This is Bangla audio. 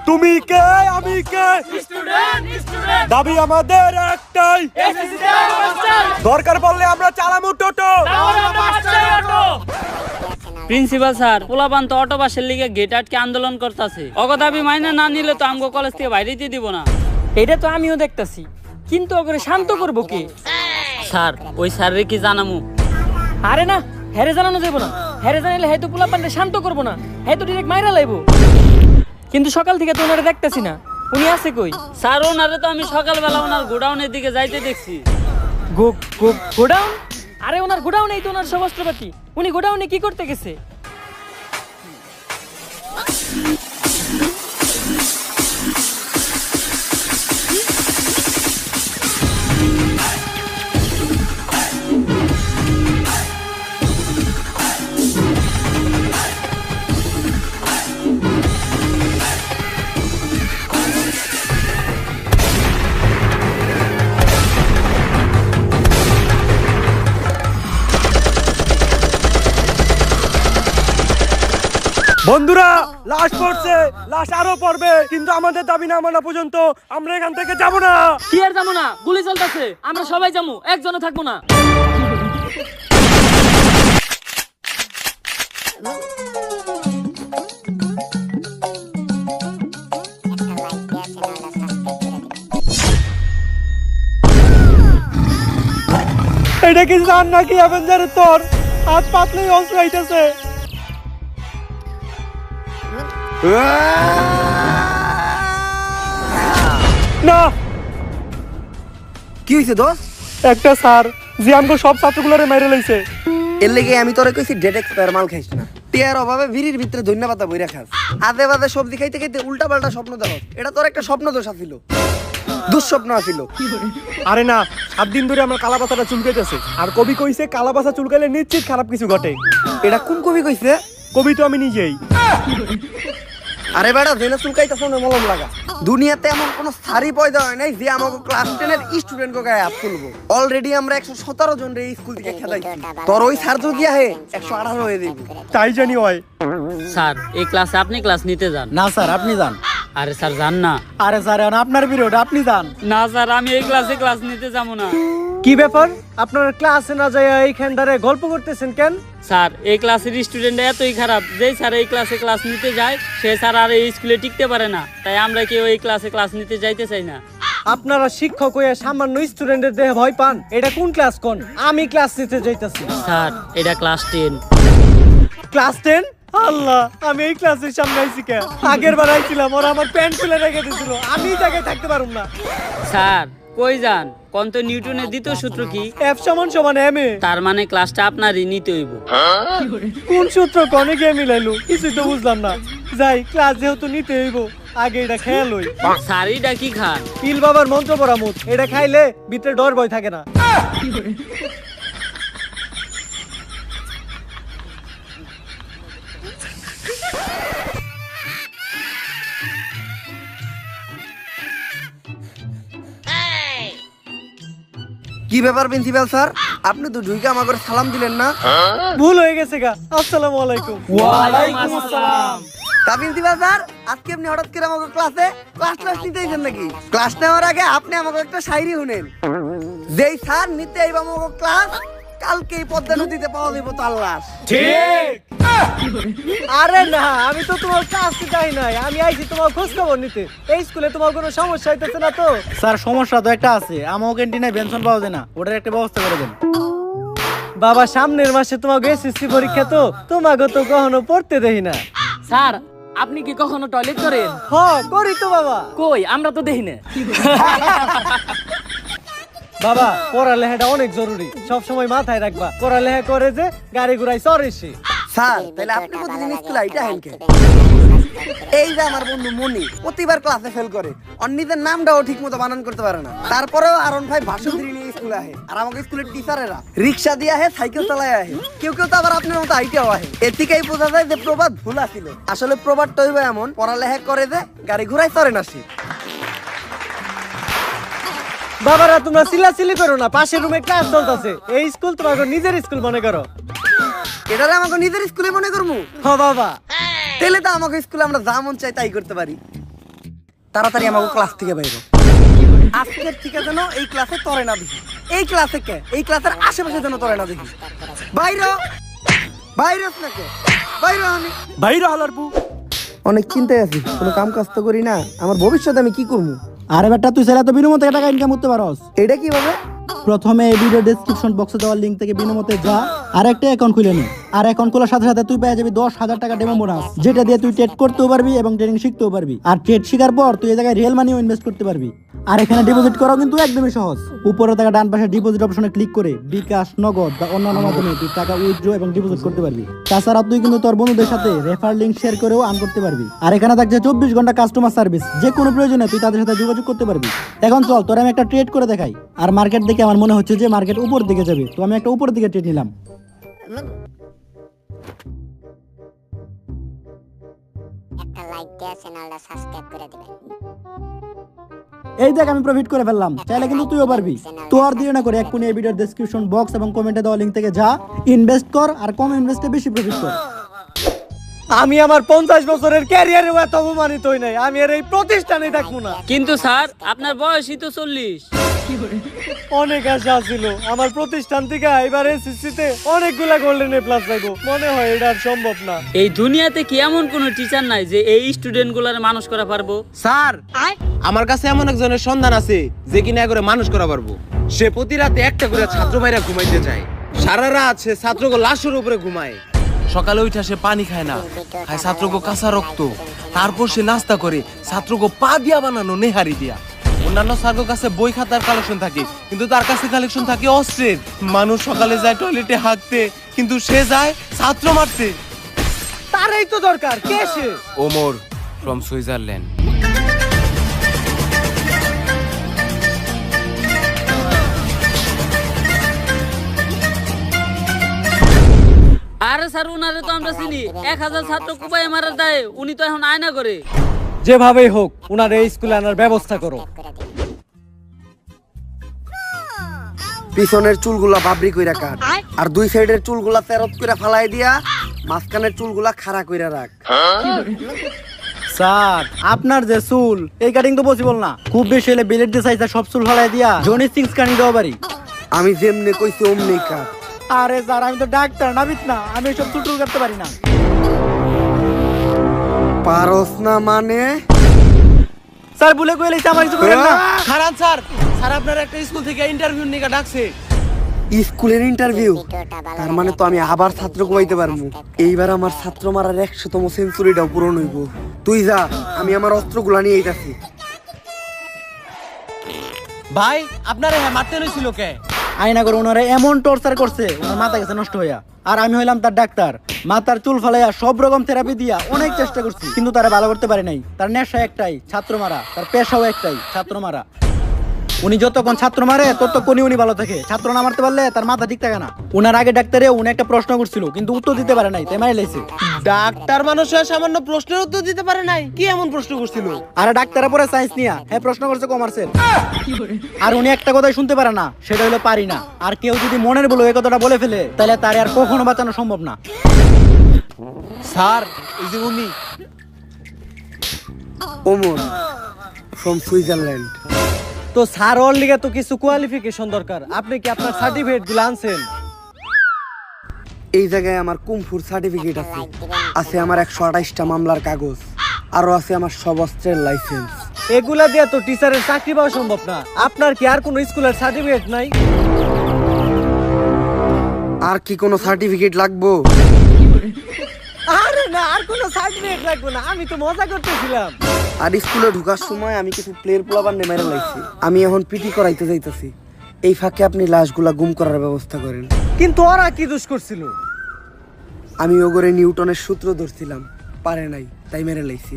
তুমি কে আমি কে দাবি আমাদের একটাই, দরকার পড়লে আমরা চালামু টোটো। প্রিন্সিপাল স্যার, পোলাপান তো অটো বাসের লিগে গেট আটকে আন্দোলন করতেছে। অগো দাবি মাইনে না নিলে তো আমগো কলেজ থেকে বাইরেতে দিব না। এটা তো আমিও দেখতাছি, কিন্তু ওকে শান্ত করবো কে? স্যার, ওই স্যারের কি জানামু? আরে না, হেরে জানানো যাবো না। হেরে জানাইলে হয়তো পোলাপানটা শান্ত করবো না, হয়তো ডিরেক্ট মাইরা লাইবো। কিন্তু সকাল থেকে তো ওনারে দেখতেছি না, উনি আছে কই? স্যার, ওনারে তো আমি সকালবেলা ওনার গোডাউনের দিকে যাইতে দেখছি। গোডাউন? আরে ওনার গোডাউনেই তো ওনার সব অস্ত্রপাতি। উনি গোডাউনে কি করতে গেছে? বন্ধুরা, লাশ পড়ছে, লাশ আরো পড়বে, কিন্তু আমাদের দাবি না মানা পর্যন্ত আমরা এখান থেকে যাব না। কি আর যাবো না? গুলি চলতেছে, আমরা সবাই যাবো, একজনও থাকবো না। এটা কি জান নাকি অ্যাভেঞ্জারের তোর হাত পাতলেই অস্ত্র আইতেছে। না, কি হইছে দোস্ত? একটা স্যার যে আমগো সব ছাত্রগুলোরে মেরে লইছে। এর লেগে আমি তোরে কইছি ডেট এক্সপায়ার মাল খাইছ না। টিয়ার অভাবে ভিড়ির ভিতরে ধন্যা পাতা বইরা খাস। আদে বাদে সবজি খাইতে খাইতে উল্টা পাল্টা স্বপ্ন দেখো। এটা তোর একটা স্বপ্ন দোষ আছিল, দুঃস্বপ্ন আছিল। আরে না, 7 দিন ধরে আমার কালাপাতাটা চুলকাইতেছে, আর কবি কইছে কালাপাতা চুলকাইলে নিশ্চিত খারাপ কিছু ঘটে। এটা কোন কবি কইছে? কবি তো আমি নিজেই। আরে বেটা, জেনে চুলকাইতেছ না মলম লাগা। দুনিয়াতে এমন কোন সারি পয়দা হয় নাই যে আমাকে ক্লাস 10 এর স্টুডেন্টকে গায়ে হাত তুলবো। অলরেডি আমরা 117 জন রে স্কুল থেকে খেদাইছি। তোর ওই স্যার যদি আহে 118 হয়ে দিবি। তাই জানি হয়। স্যার, এই ক্লাসে আপনি ক্লাস নিতে যান। না স্যার, আপনি যান। আরে স্যার, যান না। আরে স্যার, এখন আপনার পিরিয়ড, আপনি যান। না স্যার, আমি এই ক্লাসে ক্লাস নিতে যাবো না। কি ব্যাপার, আপনার ক্লাসে না যায় এইখানটারে গল্প করতেছেন কেন? স্যার, এই ক্লাসের স্টুডেন্ট এতই খারাপ, যেই স্যার এই ক্লাসে ক্লাস নিতে যায় সে স্যার আর এই স্কুলে টিকতে পারে না। তাই আমরা কেউ এই ক্লাসে ক্লাস নিতে যাইতে চাই না। আপনারা শিক্ষক হয়ে সামান্য স্টুডেন্টের দেহে ভয় পান? এটা কোন ক্লাস কোন? আমি ক্লাস নিতে যাইতাছি। স্যার, এটা ক্লাস 10। ক্লাস 10? আল্লাহ, আমি এই ক্লাসের সামনে আইছি কে? আগের বার আইছিলাম, ওরা আমার প্যান্ট খুলে রেখে দিয়েছিল, আমি এই জায়গায় থাকতে পারুম না। স্যার, কই যান? কোন তো নিউটনের দ্বিতীয় সূত্র কি? F = m a। তার মানে ক্লাসটা আপনারই নিতে হইব। কোন সূত্র কোনে গিয়ে মিলাইলো? কিছু তো বুঝলাম না। যাই, ক্লাস যেহেতু নিতে হইব, আগে এটা খেয়াল হই। স্যার, এটা কি খান? পিল বাবার মন্ত্র পড়া মুত, এটা খাইলে ভিতরে ডর ভয় থাকে না। কি ব্যাপার প্রিন্সিপাল স্যার, আপনি তো ঢুইকা আমাকে সালাম দিলেন না? ভুল হয়ে গেছে গা। আসসালামু আলাইকুম। ওয়ালাইকুম আসসালাম। তা প্রিন্সিপাল স্যার, আজকে আপনি হঠাৎ করে আমাকে ক্লাসে ক্লাস নিতে আইছেন নাকি? ক্লাস নেওয়ার আগে আপনি আমাকে একটা শায়রি শুনেন। যেই স্যার নিতে আইবা আমাকে ক্লাস, কালকেই পদ্মা নদীতে পাওয়া যাবে তার লাশ। ঠিক। আরে না, আমি তো তোমার কাজ চাই নাই, আমি আইছি তোমার খোঁজ খবর নিতে। এই স্কুলে তোমার কোনো সমস্যা হইতেছে না তো? স্যার, সমস্যা তো একটা আছে, আমার ক্যান্টিনে বেনশন পাওয়া যায় না, ওটার একটা ব্যবস্থা করে দেন। বাবা, সামনের মাসে তোমাকে এসএসসি পরীক্ষা, তো তোমাকে তো কখনো পড়তে দেই না। স্যার, আপনি কি কখনো টয়লেট করেন? হ, করি তো বাবা। কই, আমরা তো দেখি না। বাবা, পড়ালেখাটা অনেক জরুরি, সব সময় মাথায় রাখবা। পড়ালেখা করে যে গাড়ি ঘুরাই চড়ে সে। স্যার, তাহলে আপনি প্রতিদিন স্কুলে আইটা হেন কেন? এই যে আমার বন্ধু মনি, প্রতিবার ক্লাসে ফেল করে, আর নিজের নামটাও ঠিক মতো বানান করতে পারে না। তারপরেও আরন ভাই ভাষণ দিয়ে নিয়ে স্কুলে আহে, আর আমাকে স্কুলের টিচারেরা রিক্সা দিয়ে আহে, সাইকেল চালায় আহে, কেউ কেউ তো আবার আপনার মতো আইটাও আহে। এর থেকেই বোঝা যায় যে প্রবাদ ভুল আছিল। আসলে প্রবাদটা হইবে এমন, পড়ালেখা করে যে গাড়ি ঘুরাই চড়ে না সে। বাবারা, তোমরা চিল্লাচিল্লি করো না, পাশের রুমে ক্লাস চলতেছে। এই স্কুল তোমাকে নিজের স্কুল মনে করো। এটারে আমাকে নিজের স্কুলে মনে করবো? হ বাবা। তাহলে তো আমাকে স্কুলে আমরা যা মন চাই তাই করতে পারি। তাড়াতাড়ি আমাকে ক্লাস থেকে বাইরো। আজকের থেকে যেন এই ক্লাসে তরে না দেখি। এই ক্লাসে কে, এই ক্লাসের আশেপাশে যেন তরে না দেখি। বাইরো বাইরো নাকি বাইরো। আমি বাইরে হলার বু অনেক চিন্তায় আছি, কোনো কাম কাজ তো করি না, আমার ভবিষ্যতে আমি কি করবো? আরে বেটা তুই ছেলে তো বিনামূল্যে থেকে টাকা ইনকাম করতে পারস। এটা কিভাবে? প্রথমে এই ভিডিও ডেসক্রিপশন বক্সে দেওয়া লিংক থেকে বিনামূল্যে যা আর একটা অ্যাকাউন্ট খুলে নি। আর অ্যাকাউন্ট খোলার সাথে সাথে তুই পেয়ে যাবি 10,000 টাকা ডেমো বোনাস, যেটা দিয়ে তুই ট্রেড করতেও পারবি এবং ট্রেডিং শিখতেও পারবি। আর ট্রেড শেখার পর তুই এই জায়গায় রিয়েল মানিও ইনভেস্ট করতে পারবি। আর এখানে ডিপোজিট করাও কিন্তু একদমই সহজ। উপরে থাকা ডান পাশে ডিপোজিট অপশনে ক্লিক করে বিকাশ, নগদ বা অন্যান্য মাধ্যমে তুই টাকা উইথড্র এবং ডিপোজিট করতে পারবি। তাছাড়া তুই কিন্তু তোর বন্ধুদের সাথে রেফার লিংক শেয়ার করেও আর্ন করতে পারবি। আর এখানে থাকছে 24 ঘন্টা কাস্টমার সার্ভিস, যে কোনো প্রয়োজনে তুই তাদের সাথে যোগাযোগ করতে পারবি। এখন চল তোর আমি একটা ট্রেড করে দেখাই। আর মার্কেট দেখে আমার মনে হচ্ছে যে মার্কেট উপর দিকে যাবে, তো আমি একটা উপর দিকে ট্রেড নিলাম। একটা লাইক দিয়ে চ্যানেলটা সাবস্ক্রাইব করে দিবেন। এই দেখ আমি প্রফিট করে ফেললাম, চাইলে কিন্তু তুইও পারবি। তো আর দিও না করে এক্ষুনি এই ভিডিওর ডেসক্রিপশন বক্স এবং কমেন্টে দেওয়া লিংক থেকে যা, ইনভেস্ট কর আর কম ইনভেস্টে বেশি প্রফিট কর। আমি আমার 50 বছরের ক্যারিয়ারেও এত অপমানিত হই নাই, আমি আর এই প্রতিষ্ঠানে থাকবো না। কিন্তু স্যার আপনার বয়সই তো 40। অনেক আশা ছিল আমার প্রতিষ্ঠান থেকে এবার এসএসসিতে অনেকগুলা গোল্ডেন এ প্লাস পাইবো, মনে হয় এটা আর সম্ভব না। এই দুনিয়াতে কি এমন কোনো টিচার নাই যে এই স্টুডেন্ট গুলার মানুষ করা পারবো? স্যার আমার কাছে এমন একজনের সন্ধান আছে যে কিনা করে মানুষ করা পারবো। সে প্রতি রাতে একটা করে ছাত্র ভাইরা ঘুমাইতে যায়, সারা রাত সে ছাত্রকে লাশের উপরে ঘুমায়। সকালে উঠে সে পানি খায় না, খায় ছাত্রকে কাঁচা রক্ত। তারপর সে নাস্তা করে ছাত্রকে পা দিয়া বানানো নেহারি দিয়া। অন্যান্য স্যারের কাছে বই খাতার কালেকশন থাকে, কিন্তু তার কাছে কালেকশন থাকে অস্ত্রের। মানুষ সকালে যায় টয়লেটে হাঁকতে, কিন্তু সে যায় ছাত্র মারতে। তারই তো দরকার, কে সে? Omar from Switzerland. আরে স্যার উনারে তো আমরা চিনি, 1000 ছাত্র কুপাই মারার দায়ে উনি তো এখন আয়না করে। যেভাবেই হোক উনার এই স্কুলে আনার ব্যবস্থা করো। পিছনের চুলগুলা বাবরি কইরা কাট, আর দুই সাইডের চুলগুলা তেরত কইরা ফালাই দিয়া মাঝখানের চুলগুলা খাড়া কইরা রাখ। স্যার আপনার যে চুল, এই কাটিং তো পসিবল না। খুব বেশি হলে বিলেট দিয়ে সাইজটা সব চুল ফালাই দিয়া জনি সিক্স কাটিং দেওয়া পারি। আমি যেমনে কইছি অমনি কাট। আরে স্যার আমি তো ডাক্তার নাবিত না, আমি সব চুল টুল কাটতে পারি না। পারস না মানে? স্যার ভুলে কই লাইছে, আমার কিছু করেন না। খারান স্যার, স্যার আপনার একটা স্কুল থেকে ইন্টারভিউ নিয়ে ডাকছে। স্কুলের ইন্টারভিউ? ভিডিওটা ভালো তার মানে তো আমি আবার ছাত্র কমাইতে পারবো। এইবার আমার ছাত্র মারার 100তম সেঞ্চুরিটাও পূরণ হইব। তুই যা, আমি আমার অস্ত্রগুলা নিয়ে আইতাছি। ভাই আপনারে হ্যাঁ মারতে হয়েছিল কে? আয়না করে ওনারা এমন টর্চার করছে, ওনার মাথা গেছে নষ্ট হইয়া। আর আমি হইলাম তার ডাক্তার, মাথার চুল ফালাইয়া সব রকম থেরাপি দিয়া অনেক চেষ্টা করছি, কিন্তু তারা ভালো করতে পারে নাই। তার নেশা একটাই, ছাত্র মারা। তার পেশাও একটাই, ছাত্র মারা। উনি যতক্ষণ ছাত্র মারে ততক্ষণই উনি ভালো থাকে। ছাত্র না মারতে পারলে তার মাথা ঠিক থাকে না। উনার আগে ডাক্তারে উনি একটা প্রশ্ন করছিল, কিন্তু উত্তর দিতে পারে নাই, তাই মারি লাইছে। ডাক্তার মানুষ হয়ে সামান্য প্রশ্নের উত্তর দিতে পারে নাই? কি এমন প্রশ্ন করছিল? আর ডাক্তারের পরে সায়েন্স নিয়া হ্যাঁ প্রশ্ন করছে কমার্সের। আর উনি একটা কথাই শুনতে পারে না, সেটা হলো পারি না। আর কেউ যদি মনের বলে এই কথাটা বলে ফেলে, তাহলে তার আর কখনো বাঁচানো সম্ভব না। স্যার এই যে উনি। Omar from Switzerland. তো স্যার ওর লিগে তো কিছু কোয়ালিফিকেশন দরকার, আপনি কি আপনার সার্টিফিকেট গুলো আনছেন? এই জায়গায় আমার কুমফুর সার্টিফিকেট আছে, আছে আমার 128টা মামলার কাগজ, আরো আছে আমার সব অস্ত্রের লাইসেন্স। এগুলা দিয়ে তো টিচারের চাকরি পাওয়া সম্ভব না। আপনার কি আর কোনো স্কুলের সার্টিফিকেট নাই? আর কি কোনো সার্টিফিকেট লাগবো? আরে না, আর কোনো সার্টিফিকেট লাগবে না, আমি তো মজা করতেছিলাম। আর স্কুলে ঢোকার সময় আমি কিছু প্লেয়ার পোলাবার নেমেরে লাইছি, আমি এখন পিটি করাইতে যাইতেছি। এই ফাঁকে আপনি লাশগুলা গুম করার ব্যবস্থা করেন। কিন্তু ওরা কি দোষ করছিল? আমি ওগরে নিউটনের সূত্র ধরছিলাম, পারে নাই, তাই মেরে লাইছি।